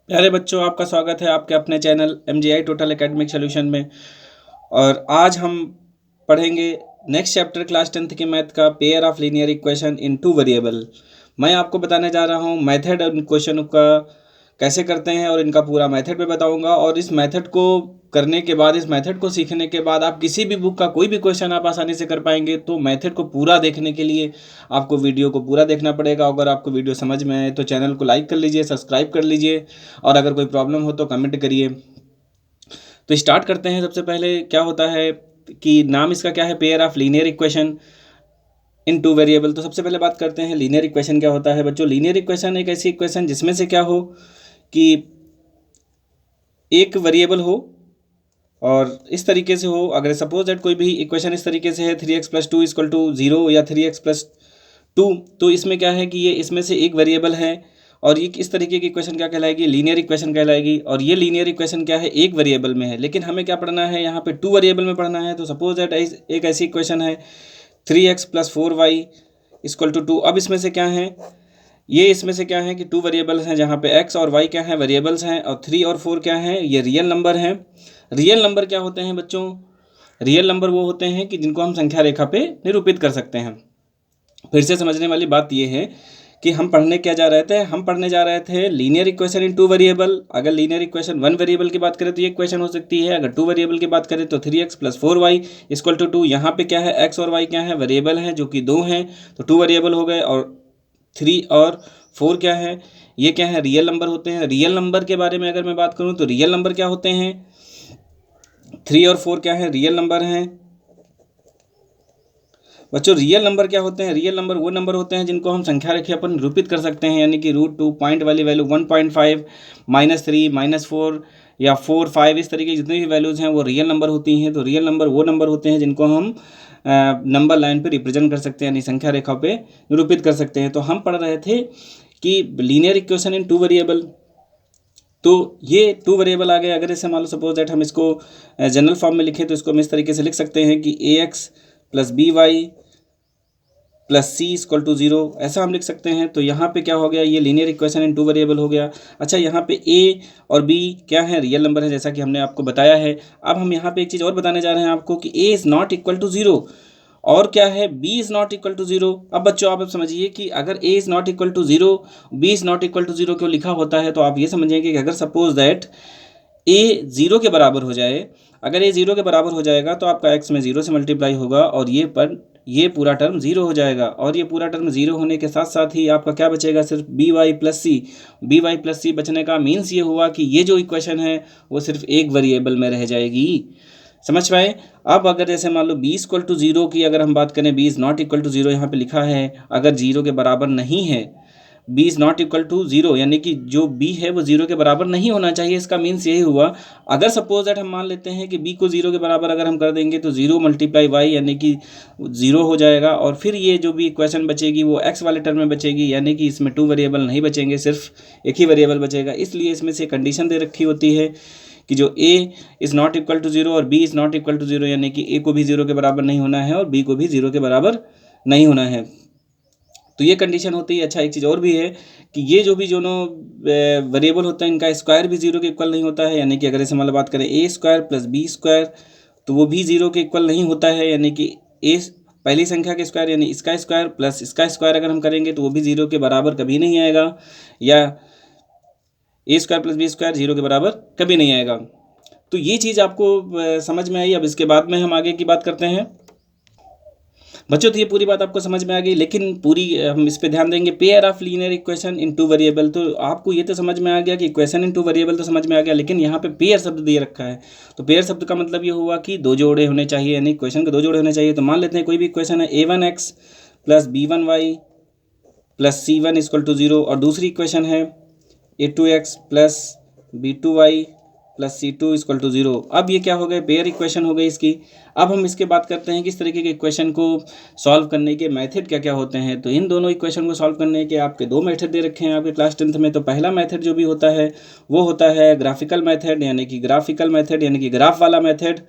प्यारे बच्चों, आपका स्वागत है आपके अपने channel MGI total academic solution में। और आज हम पढ़ेंगे नेक्स्ट चैप्टर क्लास 10th के मैथ का pair of linear equation in two variable. मैं आपको बताने जा रहा हूँ मेथड इन क्वेश्चन का कैसे करते हैं और इनका पूरा मेथड मैं बताऊंगा। और इस मेथड को करने के बाद, इस मेथड को सीखने के बाद आप किसी भी बुक का कोई भी क्वेश्चन आप आसानी से कर पाएंगे। तो मेथड को पूरा देखने के लिए आपको वीडियो को पूरा देखना पड़ेगा। अगर आपको वीडियो समझ में आए तो चैनल को लाइक कर लीजिए, सब्सक्राइब कर लीजिए, और अगर कोई प्रॉब्लम हो तो कमेंट करिए। तो स्टार्ट करते हैं। सबसे पहले क्या होता है कि नाम इसका क्या है, pair of linear equation in two variable. तो सबसे पहले बात करते हैं लीनियर इक्वेशन क्या होता है। बच्चों, लीनियर इक्वेशन एक ऐसी इक्वेशन जिसमें से क्या हो कि एक वेरिएबल हो और इस तरीके से हो। अगर सपोज दैट कोई भी इक्वेशन इस तरीके से है 3x+2 = 0 या 3x+2, तो इसमें क्या है कि ये इसमें से एक वेरिएबल है और ये इस तरीके की इक्वेशन क्या कहलाएगी, लीनियर इक्वेशन कहलाएगी। और ये लीनियर इक्वेशन क्या है, एक वेरिएबल में है, लेकिन हमें क्या पढ़ना है, यहाँ पे टू वेरिएबल में पढ़ना है। तो सपोज दैट एक ऐसी इक्वेशन है 3x+4y = 2। अब इसमें से क्या है, ये इसमें से क्या है कि टू वेरिएबल्स हैं जहाँ पे x और y क्या है, वेरिएबल्स हैं, और 3 और 4 क्या है, ये रियल नंबर हैं। रियल नंबर क्या होते हैं बच्चों, रियल नंबर वो होते हैं कि जिनको हम संख्या रेखा पे निरूपित कर सकते हैं। फिर से समझने वाली बात ये है कि हम पढ़ने क्या जा रहे थे, हम पढ़ने जा रहे थे linear equation in two variable. अगर लीनियर इक्वेशन वन वेरिएबल की बात करें तो ये इक्वेशन हो सकती है, अगर टू वेरिएबल की बात करें तो 3x+4y = 2। यहाँ पे क्या है, x और y क्या है, वेरिएबल हैं जो कि दो हैं, तो टू वेरिएबल हो गए। और 3 और 4 क्या है, ये क्या है, रियल नंबर होते हैं। रियल नंबर के बारे में अगर मैं बात करूँ तो रियल नंबर क्या होते हैं, 3 और 4 क्या है, रियल नंबर हैं। बच्चों, रियल नंबर क्या होते हैं, रियल नंबर वो नंबर होते हैं जिनको हम संख्या रेखा पर निरूपित कर सकते हैं, यानी कि √2 पॉइंट वाली वैल्यू 1.5 -3 -4 या 4 5 इस तरीके की जितनी भी वैल्यूज़ हैं वो रियल नंबर होती हैं। तो रियल नंबर वो नंबर होते हैं जिनको हम नंबर लाइन पे रिप्रेजेंट कर सकते हैं, यानी संख्या रेखा पे निरूपित कर सकते हैं। तो हम पढ़ रहे थे कि linear equation in two variable, तो ये टू वेरिएबल आ गए। अगर इसे मान लो सपोज दैट हम इसको जनरल फॉर्म में लिखें तो इसको हम इस तरीके से लिख सकते हैं कि ax + by + c = 0, ऐसा हम लिख सकते हैं। तो यहाँ पे क्या हो गया, ये linear equation in two variable हो गया। अच्छा, यहाँ पे a और b क्या है, रियल नंबर है, जैसा कि हमने आपको बताया है। अब हम यहाँ पे एक चीज़ और बताने जा रहे हैं आपको कि a ≠ 0 और क्या है, b ≠ 0। अब बच्चों आप समझिए कि अगर a ≠ 0, b ≠ 0 क्यों लिखा होता है, तो आप ये समझेंगे कि अगर सपोज दैट a 0 के बराबर हो जाए, अगर a 0 के बराबर हो जाएगा तो आपका x में 0 से मल्टीप्लाई होगा और ये पूरा टर्म 0 हो जाएगा। और ये पूरा टर्म 0 होने के साथ साथ ही आपका क्या बचेगा, सिर्फ by+c बचने का मीन्स ये हुआ कि ये जो इक्वेशन है वो सिर्फ एक वेरिएबल में रह जाएगी। समझ पाए। अब अगर जैसे मान लो b = 0 की अगर हम बात करें, b ≠ 0 यहाँ पे लिखा है, अगर 0 के बराबर नहीं है, b ≠ 0 यानी कि जो b है वो 0 के बराबर नहीं होना चाहिए। इसका मीन्स यही हुआ, अगर सपोज दैट हम मान लेते हैं कि b को 0 के बराबर अगर हम कर देंगे तो 0 × y यानी कि 0 हो जाएगा। और फिर ये जो भी इक्वेशन बचेगी वो x वाले टर्म में बचेगी, यानी कि इसमें टू वेरिएबल नहीं बचेंगे, सिर्फ एक ही वेरिएबल बचेगा। इसलिए इसमें से कंडीशन दे रखी होती है कि जो a ≠ 0 और b ≠ 0, यानी कि a को भी 0 के बराबर नहीं होना है और b को भी 0 के बराबर नहीं होना है। तो ये कंडीशन होती है। अच्छा, एक चीज़ और भी है कि ये जो भी दोनों वेरिएबल होता है इनका स्क्वायर भी 0 के इक्वल नहीं होता है, यानी कि अगर ऐसे मतलब बात करें a² + b² तो वो भी 0 के इक्वल नहीं होता है, यानी कि a पहली संख्या के स्क्वायर यानी इसका स्क्वायर प्लस इसका स्क्वायर अगर हम करेंगे तो वो भी 0 के बराबर कभी नहीं आएगा, या a² + b² 0 के बराबर कभी नहीं आएगा। तो ये चीज़ आपको समझ में आई। अब इसके बाद में हम आगे की बात करते हैं बच्चों। तो ये पूरी बात आपको समझ में आ गई, लेकिन पूरी हम इस पे ध्यान देंगे, pair of linear equation in two variable. तो आपको ये तो समझ में आ गया कि इक्वेशन इन टू वेरिएबल तो समझ में आ गया, लेकिन यहाँ पे पेयर शब्द दे रखा है। तो पेयर शब्द का मतलब ये हुआ कि दो जोड़े होने चाहिए, यानी इक्वेशन के दो जोड़े होने चाहिए। तो मान लेते हैं कोई भी इक्वेशन है a1x + b1y + c1 = 0, और दूसरी इक्वेशन है a2x + b2y + c2 = 0। अब ये क्या हो गए, पेयर इक्वेशन हो गई इसकी। अब हम इसके बात करते हैं कि इस तरीके के इक्वेशन को सॉल्व करने के मेथड क्या क्या होते हैं। तो इन दोनों इक्वेशन को सॉल्व करने के आपके दो मेथड दे रखे हैं आपके क्लास 10th में। तो पहला मेथड जो भी होता है वो होता है ग्राफिकल मेथड, यानी कि ग्राफ वाला मेथड।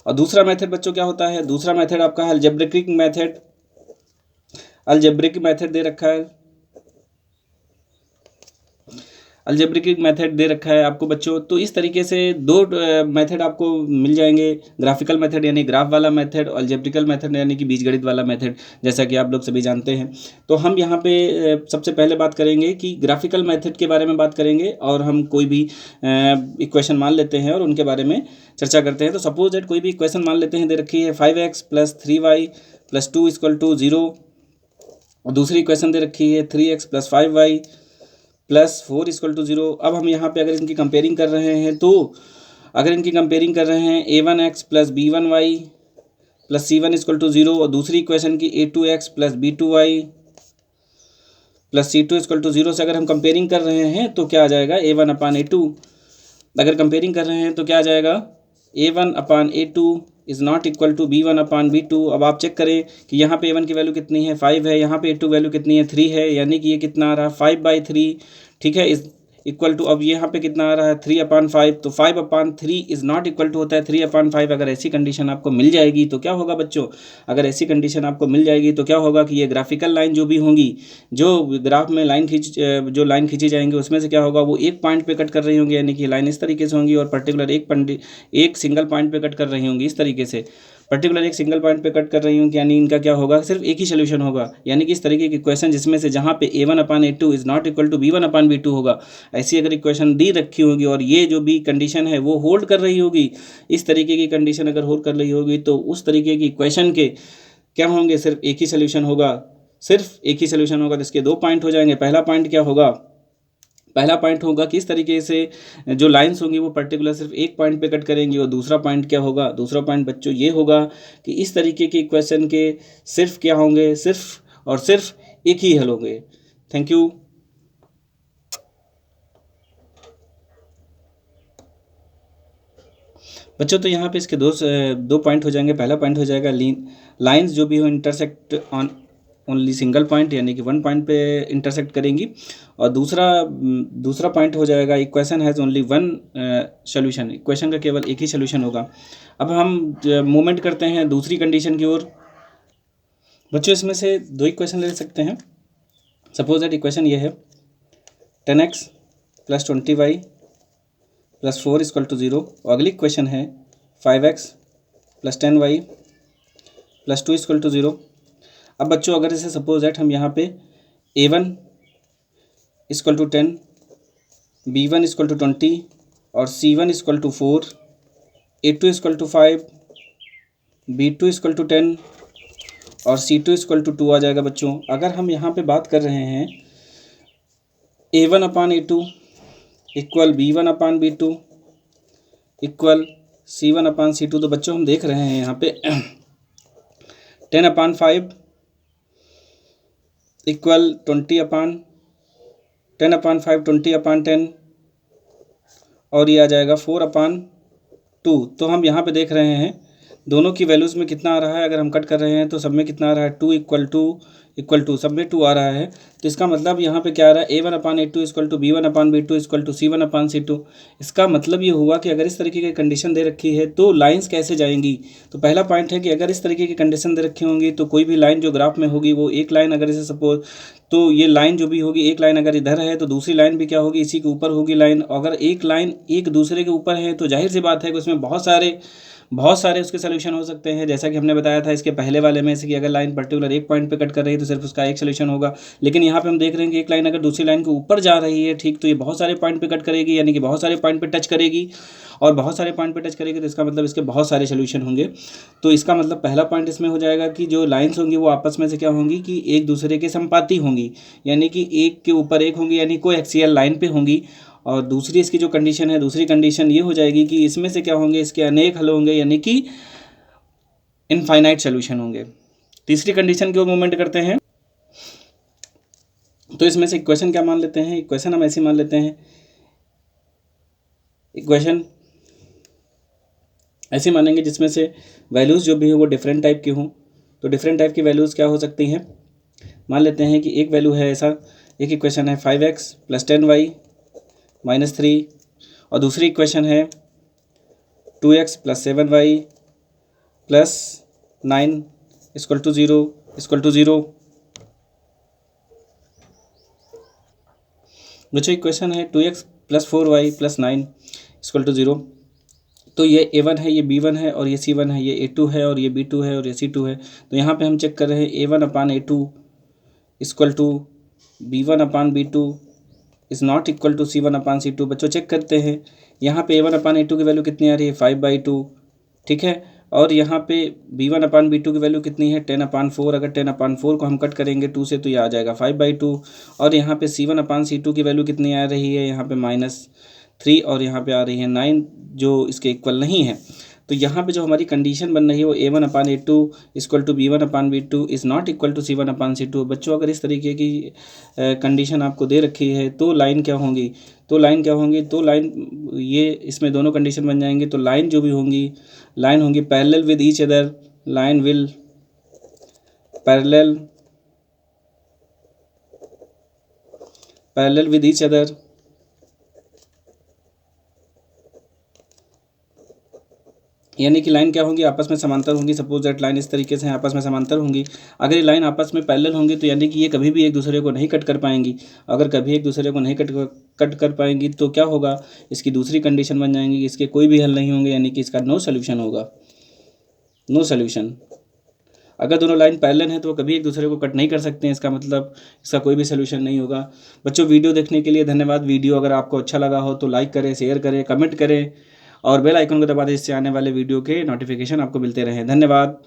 और दूसरा मेथड बच्चों क्या होता है, दूसरा मेथड आपका है अलजेब्रिक मेथड। अलजेब्रिक मेथड दे रखा है, अलजेब्रिक मेथड दे रखा है आपको बच्चों। तो इस तरीके से दो मेथड आपको मिल जाएंगे, ग्राफिकल मेथड यानी ग्राफ वाला मेथड, और अलजेब्रिकल मेथड यानी कि बीजगणित वाला मेथड, जैसा कि आप लोग सभी जानते हैं। तो हम यहाँ पे सबसे पहले बात करेंगे कि ग्राफिकल मेथड के बारे में बात करेंगे, और हम कोई भी इक्वेशन मान लेते हैं और उनके बारे में चर्चा करते हैं। तो सपोज दैट कोई भी इक्वेशन मान लेते हैं, दे रखी है 5x + 3y + 2 = 0, और दूसरी इक्वेशन दे रखी है 3x + 5y + 4 = 0। अब हम यहाँ पे अगर इनकी कंपेयरिंग कर रहे हैं, तो अगर इनकी कंपेयरिंग कर रहे हैं a1x + b1y + c1 = 0, और दूसरी इक्वेशन की a2x + b2y + c2 = 0 से अगर हम कंपेयरिंग कर रहे हैं तो क्या आ जाएगा, a1/a2। अगर कंपेयरिंग कर रहे हैं तो क्या आ जाएगा, a1/a2 is not equal to b1/b2। अब आप चेक करें कि यहाँ पे a1 की वैल्यू कितनी है, 5 है, यहाँ पे a2 वैल्यू कितनी है, 3 है, यानी कि ये कितना आ रहा है, 5/3, ठीक है, इस इक्वल टू, अब यहाँ पे कितना आ रहा है, 3/5। तो 5/3 इज़ नॉट इक्वल टू होता है 3/5। अगर ऐसी कंडीशन आपको मिल जाएगी तो क्या होगा बच्चों, अगर ऐसी कंडीशन आपको मिल जाएगी तो क्या होगा कि ये ग्राफिकल लाइन जो भी होंगी, जो ग्राफ में जो लाइन खींची जाएंगी, उसमें से क्या होगा, वो एक पॉइंट पे कट कर रही होंगी, यानी कि लाइन इस तरीके से होंगी, और पर्टिकुलर एक सिंगल पॉइंट पे कट कर रही होंगी, इस तरीके से पर्टिकुलर एक सिंगल पॉइंट पे कट कर रही होंगी, यानी इनका क्या होगा, सिर्फ एक ही सोल्यूशन होगा। यानी कि इस तरीके की इक्वेशन जिसमें से जहाँ पे a1/a2 is not equal to b1/b2 होगा, ऐसी अगर इक्वेशन दी रखी होगी और ये जो भी कंडीशन है वो होल्ड कर रही होगी, इस तरीके की कंडीशन अगर होल्ड कर रही होगी, तो उस तरीके की इक्वेशन के क्या होंगे, सिर्फ एक ही सोल्यूशन होगा, सिर्फ एक ही सोल्यूशन होगा। जिसके दो पॉइंट हो जाएंगे। पहला पॉइंट क्या होगा, पहला पॉइंट होगा कि इस तरीके से जो लाइंस होंगी वो पर्टिकुलर सिर्फ एक पॉइंट पे कट करेंगी, और दूसरा पॉइंट क्या होगा, दूसरा पॉइंट बच्चों ये होगा कि इस तरीके के इक्वेशन के सिर्फ क्या होंगे, सिर्फ और सिर्फ एक ही हल होंगे। Thank you. बच्चों तो यहाँ पे इसके दो पॉइंट हो जाएंगे। पहला पॉइंट हो जाएगा लाइंस जो भी हो intersect on only single point, यानी कि वन पॉइंट पे इंटरसेक्ट करेंगी, और दूसरा पॉइंट हो जाएगा equation has only one solution, equation का केवल एक ही सोल्यूशन होगा। अब हम मूवमेंट करते हैं दूसरी कंडीशन की ओर। बच्चों इसमें से दो इक्वेशन ले सकते हैं। सपोज दैट इक्वेशन ये है 10x + 20y + 4 = 0, और अगली इक्वेशन है 5x + 10y + 2 = 0। अब बच्चों अगर इसे सपोज दैट हम यहाँ पे a1 = 10, b1 = 20 और c1 = 4, a2 = 5, b2 = 10 और c2 = 2 आ जाएगा बच्चों। अगर हम यहाँ पे बात कर रहे हैं a1/a2 = b1/b2 = c1/c2, तो बच्चों हम देख रहे हैं यहाँ पे 10/5 = 10/5 20/10, और ये आ जाएगा 4/2। तो हम यहाँ पे देख रहे हैं दोनों की वैल्यूज़ में कितना आ रहा है, अगर हम कट कर रहे हैं तो सब में कितना आ रहा है, 2 = सब में 2 आ रहा है। तो इसका मतलब यहाँ पे क्या आ रहा है, a1/a2 = b1/b2 = c1/c2। इसका मतलब ये हुआ कि अगर इस तरीके की कंडीशन दे रखी है तो लाइंस कैसे जाएंगी। तो पहला पॉइंट है कि अगर इस तरीके की कंडीशन दे रखी होंगी तो कोई भी लाइन जो ग्राफ में होगी, वो एक लाइन अगर इसे सपोज, तो ये लाइन जो भी होगी, एक लाइन अगर इधर है तो दूसरी लाइन भी क्या होगी, इसी के ऊपर होगी लाइन। अगर एक लाइन एक दूसरे के ऊपर है तो जाहिर सी बात है कि उसमें बहुत सारे उसके सोल्यूशन हो सकते हैं। जैसा कि हमने बताया था इसके पहले वाले में से कि अगर लाइन पर्टिकुलर एक पॉइंट पे कट कर रही है तो सिर्फ उसका एक सोल्यूशन होगा। लेकिन यहाँ पे हम देख रहे हैं कि एक लाइन अगर दूसरी लाइन के ऊपर जा रही है, ठीक, तो ये बहुत सारे पॉइंट पे कट करेगी, यानी कि बहुत सारे पॉइंट पे टच करेगी, और बहुत सारे पॉइंट पे टच करेगी, तो इसका मतलब इसके बहुत सारे सोल्यूशन होंगे। तो इसका मतलब पहला पॉइंट इसमें हो जाएगा कि जो लाइन्स होंगी वो आपस में से क्या होंगी कि एक दूसरे के संपाती होंगी, यानी कि एक के ऊपर एक होंगी, यानी कोई एक्सियल लाइन पे होंगी। और दूसरी इसकी जो कंडीशन है, दूसरी कंडीशन ये हो जाएगी कि इसमें से क्या होंगे, इसके अनेक हल होंगे, यानी कि इनफाइनाइट सोल्यूशन होंगे। तीसरी कंडीशन की ओर मूवमेंट करते हैं। तो इसमें से इक्वेशन क्या मान लेते हैं, इक्वेशन हम ऐसी मान लेते हैं, इक्वेशन ऐसी मानेंगे जिसमें से वैल्यूज़ जो भी हो वो डिफरेंट टाइप की हों। तो डिफरेंट टाइप की वैल्यूज़ क्या हो सकती हैं, मान लेते हैं कि एक वैल्यू है ऐसा, एक इक्वेशन है 5x + 10y - 3, और दूसरी इक्वेशन है 2x + 7y + 9 = 0 = 0। बच्चों एक क्वेश्चन है 2x + 4y + 9 = 0। तो ये A1 है, ये B1 है और ये C1 है, ये A2 है और ये B2 है और ये C2 है। तो यहाँ पे हम चेक कर रहे हैं A1/A2 = B1/B2 is not equal to C1/C2। बच्चों चेक करते हैं, यहाँ पे A1/A2 की वैल्यू कितनी आ रही है 5/2, ठीक है। और यहाँ पे B1/B2 की वैल्यू कितनी है 10/4। अगर 10/4 को हम कट करेंगे 2 से तो ये आ जाएगा 5/2। और यहाँ पे C1/C2 की वैल्यू कितनी आ रही है, यहाँ पे -3 और यहाँ पे आ रही है 9, जो इसके इक्वल नहीं है। तो यहाँ पे जो हमारी कंडीशन बन रही है वो A1/A2 = B1/B2 is not equal to C1/C2। बच्चों अगर इस तरीके की कंडीशन आपको दे रखी है तो लाइन क्या होंगी, तो लाइन ये इसमें दोनों कंडीशन बन जाएंगे। तो लाइन जो भी होंगी, लाइन होंगी parallel with each other, line will parallel with each other, यानी कि लाइन क्या होंगी, आपस में समांतर होंगी। सपोज दैट लाइन इस तरीके से आपस में समांतर होंगी। अगर ये लाइन आपस में पैरेलल होंगी तो यानी कि ये कभी भी एक दूसरे को नहीं कट कर पाएंगी। अगर कभी एक दूसरे को नहीं कट कर पाएंगी तो क्या होगा, इसकी दूसरी कंडीशन बन जाएंगी, इसके कोई भी हल नहीं होंगे, यानी कि इसका नो सोल्यूशन होगा, नो सोल्यूशन। अगर दोनों लाइन पैरेलल हैं तो वो कभी एक दूसरे को कट नहीं कर सकते हैं, इसका मतलब इसका कोई भी सोल्यूशन नहीं होगा। बच्चों वीडियो देखने के लिए धन्यवाद। वीडियो अगर आपको अच्छा लगा हो तो लाइक करें, शेयर करें, कमेंट करें और बेल आइकन को दबा दें, इससे आने वाले वीडियो के नोटिफिकेशन आपको मिलते रहें। धन्यवाद।